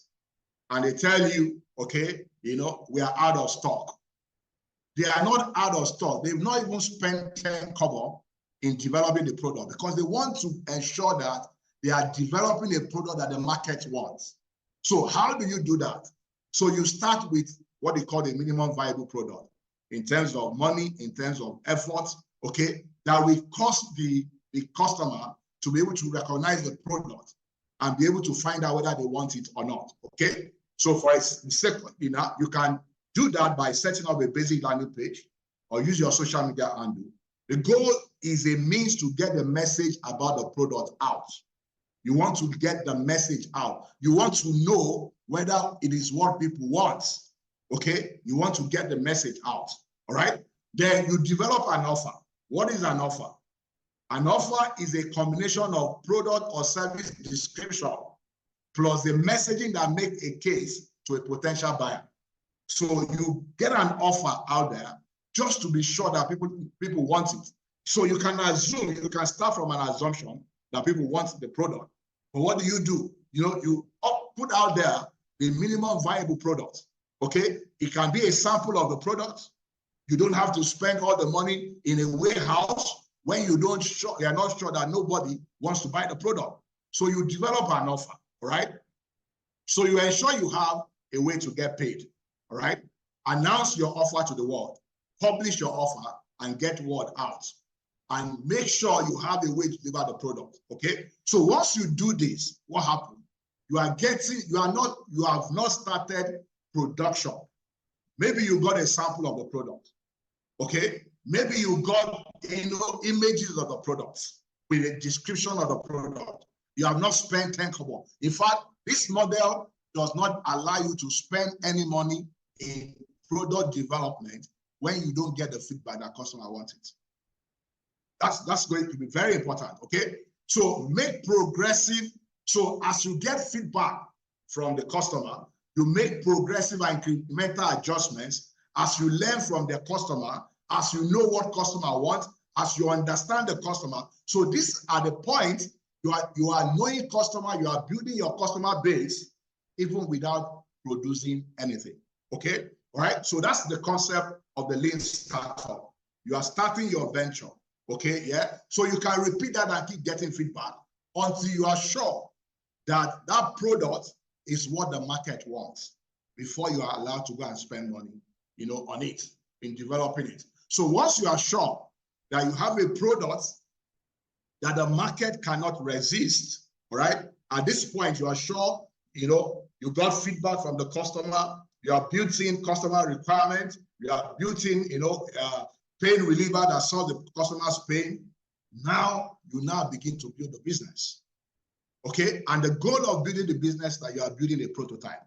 S1: And they tell you, okay, we are out of stock. They are not out of stock. They've not even spent 10 kobo in developing the product because they want to ensure that they are developing a product that the market wants. So how do you do that? So you start with what they call the minimum viable product in terms of money, in terms of effort, okay, that will cause the customer to be able to recognize the product and be able to find out whether they want it or not, okay? So for a second, you can do that by setting up a basic landing page or use your social media handle. The goal is a means to get the message about the product out. You want to get the message out. You want to know whether it is what people want, okay? You want to get the message out, all right? Then you develop an offer. What is an offer? An offer is a combination of product or service description plus the messaging that makes a case to a potential buyer. So you get an offer out there just to be sure that people want it. So you can start from an assumption that people want the product. But what do? You put out there the minimum viable product, okay? It can be a sample of the product. You don't have to spend all the money in a warehouse when you are not sure that nobody wants to buy the product. So you develop an offer, all right? So you ensure you have a way to get paid, all right? Announce your offer to the world, publish your offer and get word out. And make sure you have a way to deliver the product, okay? So once you do this, what happens? You have not started production. Maybe you got a sample of the product, okay? Maybe you got images of the products with a description of the product. You have not spent 10 kobo. In fact, this model does not allow you to spend any money in product development when you don't get the feedback that customer wants it. That's going to be very important, okay? So make progressive. So as you get feedback from the customer, you make progressive and incremental adjustments as you learn from the customer, as you know what customer wants, as you understand the customer. So these are the points you are knowing customer, you are building your customer base even without producing anything, okay? All right, so that's the concept of the lean startup. You are starting your venture, okay, yeah? So you can repeat that and keep getting feedback until you are sure that that product is what the market wants before you are allowed to go and spend money, on it, in developing it. So once you are sure that you have a product that the market cannot resist, all right, At this point, you are sure, you got feedback from the customer, you are built-in customer requirement, you are built-in, pain reliever that solves the customer's pain. Now, you begin to build the business. Okay, and the goal of building the business that you are building a prototype,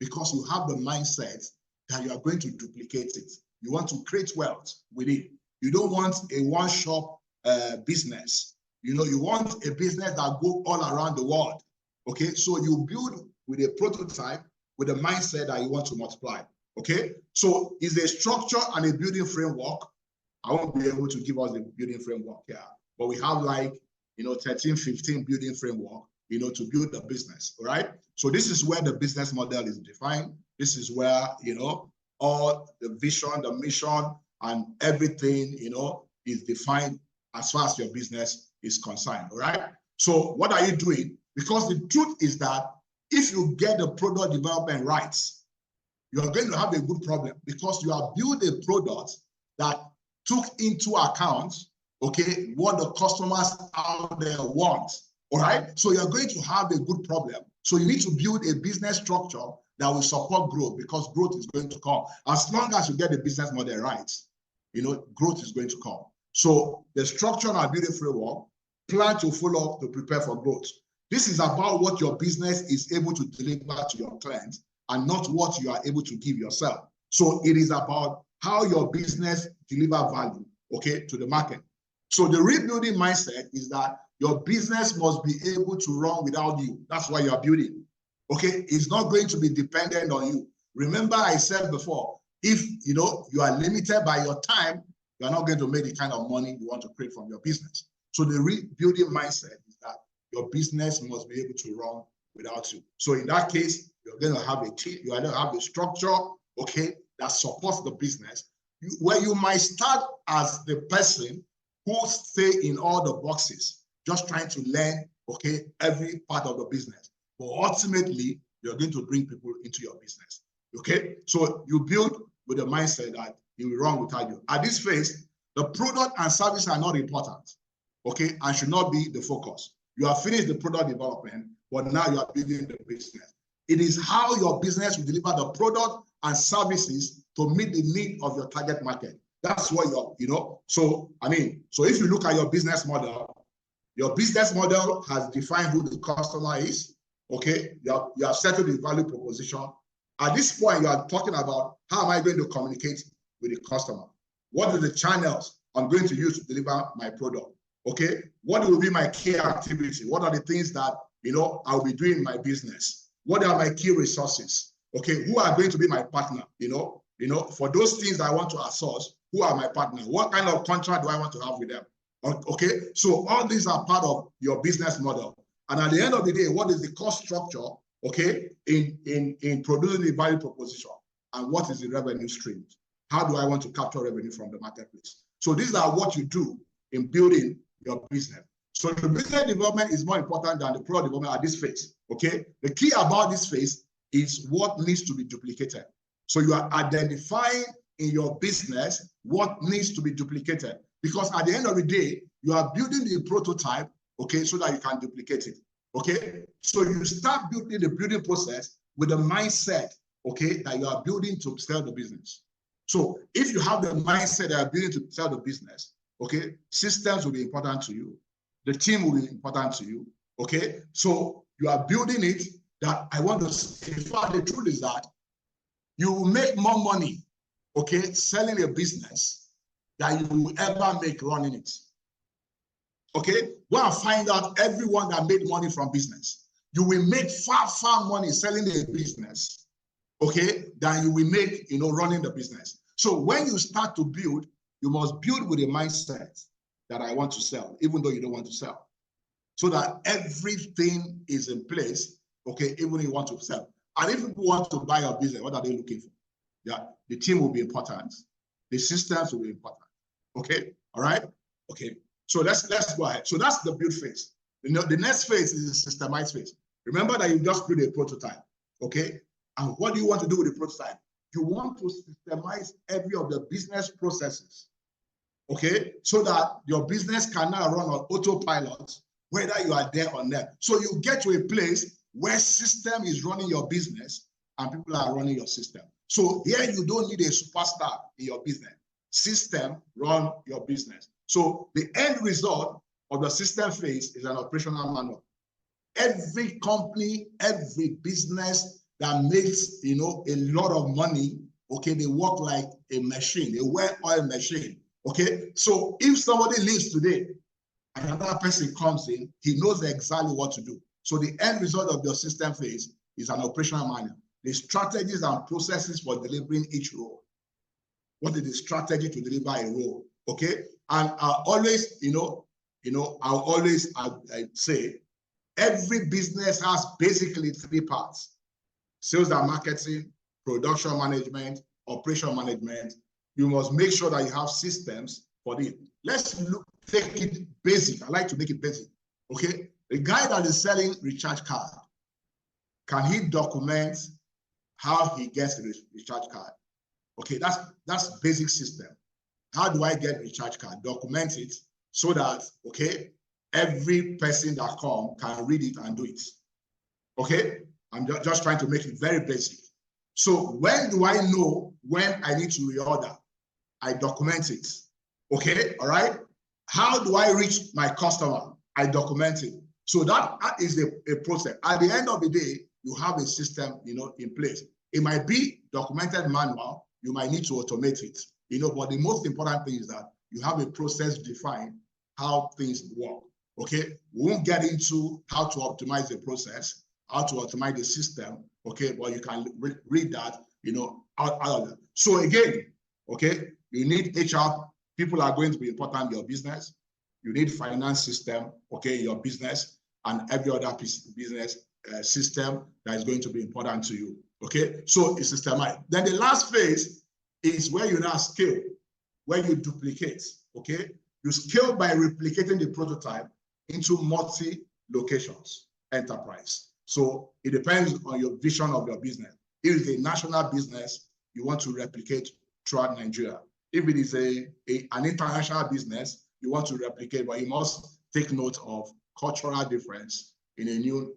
S1: because you have the mindset that you are going to duplicate it. You want to create wealth with it. You don't want a one-shop business. You want a business that go all around the world. Okay, so you build with a prototype with a mindset that you want to multiply. Okay, so is a structure and a building framework. I won't be able to give us the building framework here, but we have 13, 15 building framework, to build the business. All right. So this is where the business model is defined. This is where, all the vision, the mission, and everything, is defined as far as your business is concerned. All right. So what are you doing? Because the truth is that if you get the product development right, you are going to have a good problem, because you have built a product that took into account, okay, what the customers out there want. All right. So you're going to have a good problem. So you need to build a business structure that will support growth, because growth is going to come. As long as you get the business model right, growth is going to come. So the structure and building framework, plan to follow up to prepare for growth. This is about what your business is able to deliver to your clients and not what you are able to give yourself. So it is about how your business deliver value, okay, to the market. So the rebuilding mindset is that your business must be able to run without you. That's why you are building. Okay, it's not going to be dependent on you. Remember, I said before, if you are limited by your time, you are not going to make the kind of money you want to create from your business. So the rebuilding mindset is that your business must be able to run without you. So in that case, you're going to have a team, you're going to have a structure, okay, that supports the business, where you might start as the person who stay in all the boxes, just trying to learn, okay, every part of the business. But ultimately, you're going to bring people into your business, okay? So you build with the mindset that it will run without you. At this phase, the product and service are not important, okay, and should not be the focus. You have finished the product development, but now you are building the business. It is how your business will deliver the product and services to meet the need of your target market. That's what so if you look at your business model has defined who the customer is, okay? You have settled the value proposition. At this point, you are talking about how am I going to communicate with the customer? What are the channels I'm going to use to deliver my product? Okay, what will be my key activity? What are the things that I'll be doing in my business? What are my key resources? Okay, who are going to be my partner? For those things that I want to outsource, who are my partner? What kind of contract do I want to have with them? Okay, so all these are part of your business model. And at the end of the day, what is the cost structure? Okay, in producing the value proposition, and what is the revenue stream? How do I want to capture revenue from the marketplace? So these are what you do in building your business. So the business development is more important than the product development at this phase. Okay, the key about this phase is what needs to be duplicated. So you are identifying in your business what needs to be duplicated, because at the end of the day, you are building the prototype, okay, so that you can duplicate it. Okay, so you start building the building process with the mindset, okay, that you are building to sell the business. So if you have the mindset that you are building to sell the business, okay, systems will be important to you. The team will be important to you, okay? So you are building it that I want to say. In fact, the truth is that you will make more money, okay, selling a business than you will ever make running it. Okay? Go and find out everyone that made money from business. You will make far, far money selling a business, okay, than you will make, running the business. So when you start to build, you must build with a mindset that I want to sell, even though you don't want to sell, so that everything is in place, okay, even if you want to sell. And if people want to buy your business, what are they looking for? Yeah, the team will be important. The systems will be important. Okay, all right? Okay, so let's go ahead. So that's the build phase. The next phase is the systemize phase. Remember that you just build a prototype, okay? And what do you want to do with the prototype? You want to systemize every of the business processes, okay? So that your business can now run on autopilot whether you are there or not. So you get to a place where system is running your business and people are running your system. So here you don't need a superstar in your business. System run your business. So the end result of the system phase is an operational manual. Every company, every business that makes, a lot of money, okay, they work like a machine, a well-oiled machine, okay? So if somebody leaves today and another person comes in, he knows exactly what to do. So the end result of your system phase is an operational manual. The strategies and processes for delivering each role. What is the strategy to deliver a role? Okay, and I always, I say, every business has basically 3 parts: sales and marketing, production management, operation management. You must make sure that you have systems for it. Let's take it basic. I like to make it basic. Okay, the guy that is selling recharge card, can he document how he gets the recharge card? Okay, that's basic system. How do I get recharge card? Document it so that, okay, every person that comes can read it and do it. Okay, I'm just trying to make it very basic. So when do I know when I need to reorder? I document it. Okay, all right. How do I reach my customer? I document it. So that is a process. At the end of the day, you have a system, in place. It might be documented manual. You might need to automate it, but the most important thing is that you have a process defined how things work. Okay, we won't get into how to optimize the process, how to optimize the system. Okay, but you can read that, out of that. So again, okay, you need HR. People are going to be important in your business. You need finance system, okay, in your business, and every other business system that is going to be important to you. Okay, so it's systemized. Then the last phase is where you now scale, where you duplicate. Okay, you scale by replicating the prototype into multi-locations enterprise. So it depends on your vision of your business. If it's a national business, you want to replicate throughout Nigeria. If it is an international business, you want to replicate, but you must take note of cultural difference in a new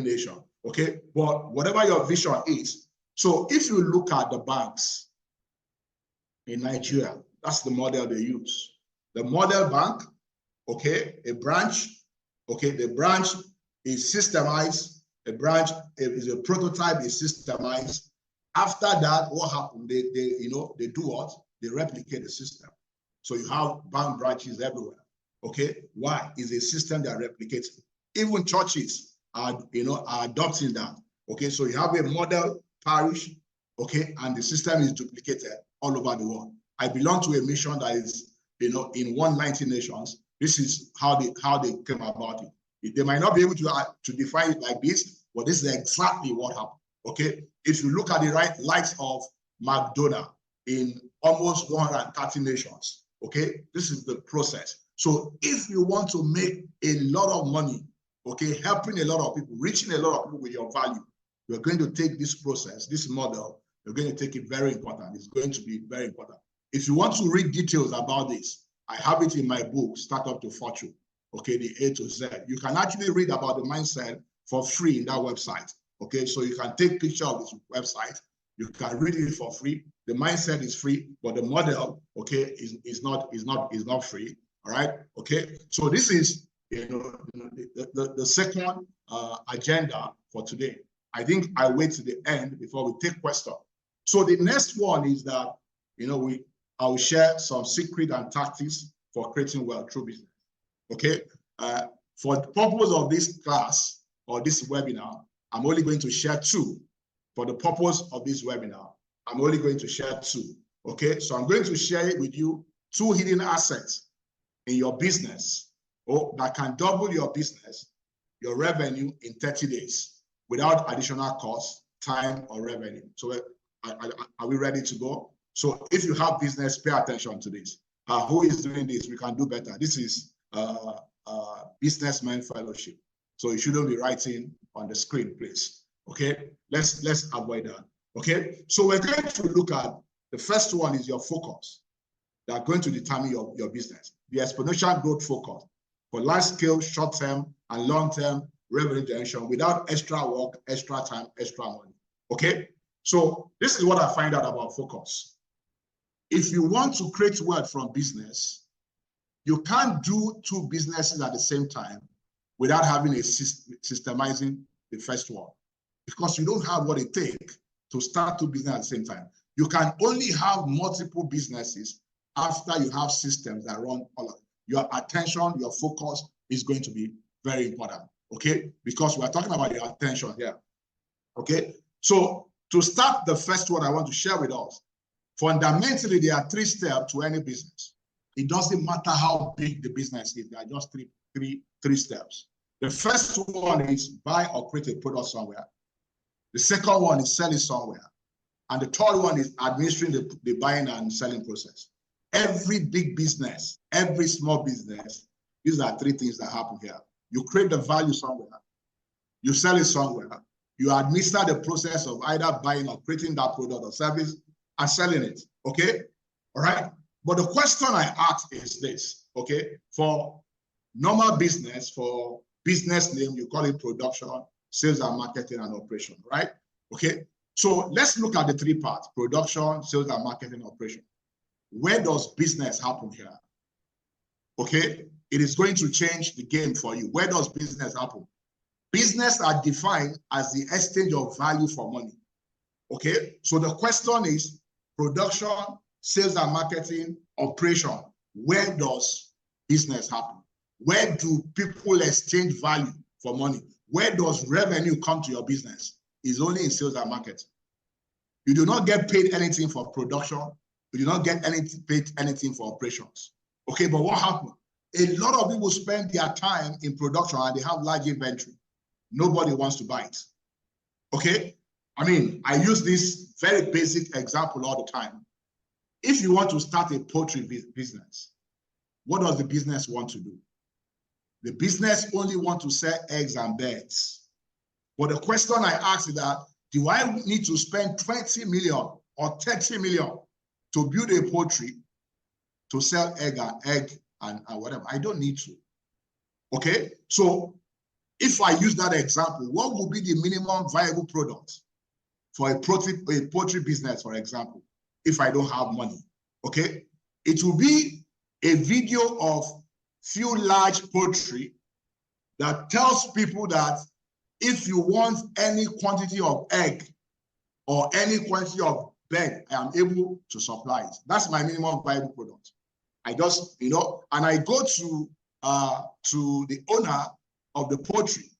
S1: nation. Okay, but whatever your vision is. So if you look at the banks in Nigeria, that's the model they use. The model bank, okay, a branch, okay, the branch is systemized, a branch is a prototype, is systemized. After that, what happened? They do what? They replicate the system. So you have bank branches everywhere. Okay, why? It's a system that replicates. Even churches are adopting that. Okay, so you have a model parish, okay, and the system is duplicated all over the world. I belong to a mission that is, in 190 nations. This is how they came about it. They might not be able to define it like this, but this is exactly what happened. Okay, if you look at the likes of McDonald's in almost 130 nations, okay, this is the process. So if you want to make a lot of money, okay, helping a lot of people, reaching a lot of people with your value, you're going to take this process, this model, you're going to take it very important. It's going to be very important. If you want to read details about this, I have it in my book, Startup to Fortune, okay, the A to Z. You can actually read about the mindset for free in that website, okay? So you can take picture of this website, you can read it for free. The mindset is free, but the model, okay, is not free. All right, okay. So this is the second agenda for today. I think I wait to the end before we take questions. So the next one is that I will share some secret and tactics for creating wealth through business. Okay, for the purpose of this class or this webinar, I'm only going to share 2. For the purpose of this webinar, I'm only going to share 2. Okay, so I'm going to share with you 2 hidden assets in your business, that can double your business, your revenue in 30 days without additional cost, time, or revenue. So are we ready to go? So if you have business, pay attention to this. Who is doing this? We can do better. This is Businessman Fellowship. So you shouldn't be writing on the screen, please. Okay, let's avoid that. Okay, so we're going to look at the first one is your focus. That are going to determine your business. The exponential growth focus. for large scale, short term, and long term revenue generation without extra work, extra time, extra money. Okay, so this is what I find out about focus. If you want to create wealth from business, you can't do two businesses at the same time without having a systemizing the first one, because you don't have what it takes to start two businesses at the same time. You can only have multiple businesses after you have systems that run all of it. Your attention, your focus is going to be very important, okay? Because we're talking about your attention here, okay? So to start the first one I want to share with us, fundamentally, there are 3 steps to any business. It doesn't matter how big the business is, there are just three steps. The first one is buy or create a product somewhere. The second one is sell it somewhere. And the third one is administering the buying and selling process. Every big business, every small business, these are 3 things that happen here. You create the value somewhere, you sell it somewhere, you administer the process of either buying or creating that product or service and selling it, okay? All right? But the question I ask is this, okay? For normal business, for business name, you call it production, sales and marketing and operation, right? Okay, so let's look at the 3 parts: production, sales and marketing, operation. Where does business happen here? Okay, it is going to change the game for you. Where does business happen? Business are defined as the exchange of value for money. Okay, so the question is production, sales and marketing, operation. Where does business happen? Where do people exchange value for money? Where does revenue come to your business? It's only in sales and marketing. You do not get paid anything for production. You do not get paid anything for operations. Okay, but what happened? A lot of people spend their time in production and they have large inventory. Nobody wants to buy it. Okay, I mean, I use this very basic example all the time. If you want to start a poultry business, what does the business want to do? The business only want to sell eggs and birds. But the question I ask is that, do I need to spend 20 million or 30 million to build a poultry to sell egg and whatever? I don't need to. Okay, so if I use that example, what would be the minimum viable product for a poultry business, for example, if I don't have money? Okay, it will be a video of few large poultry that tells people that if you want any quantity of egg or any quantity of bird, I am able to supply it. That's my minimum viable product. I just, and I go to the owner of the poultry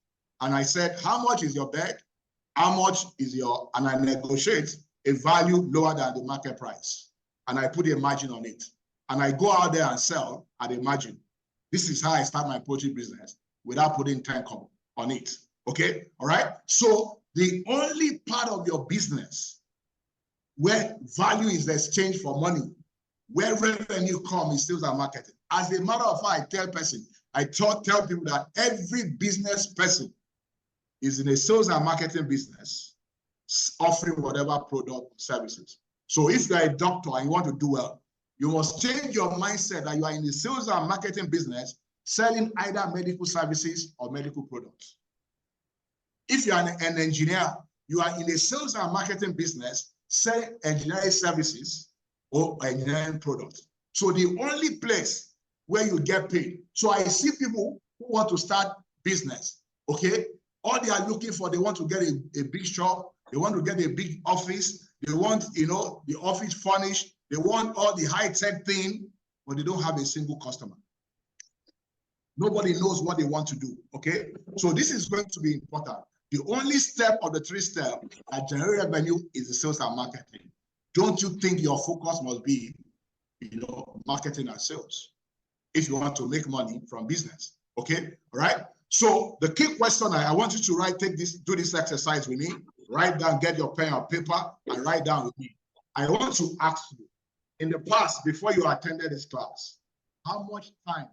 S1: and I said, how much is your bird? How much is and I negotiate a value lower than the market price. And I put a margin on it. And I go out there and sell at a margin. This is how I start my poultry business without putting 10 on it. Okay, all right? So the only part of your business where value is exchanged for money, where revenue comes is sales and marketing. As a matter of fact, I tell people that every business person is in a sales and marketing business offering whatever product or services. So if you're a doctor and you want to do well, you must change your mindset that you are in the sales and marketing business selling either medical services or medical products. If you are an engineer, you are in a sales and marketing business selling engineering services or engineering products. So the only place where you get paid. So I see people who want to start business, okay? All they are looking for, they want to get a big shop, they want to get a big office, they want, the office furnished, they want all the high-tech thing, but they don't have a single customer. Nobody knows what they want to do, okay? So this is going to be important. The only step of the 3 steps that generate revenue is the sales and marketing. Don't you think your focus must be, marketing and sales if you want to make money from business, okay? All right? So the key question, I want you to do this exercise with me. Write down, get your pen or paper and write down with me. I want to ask you, in the past, before you attended this class, how much time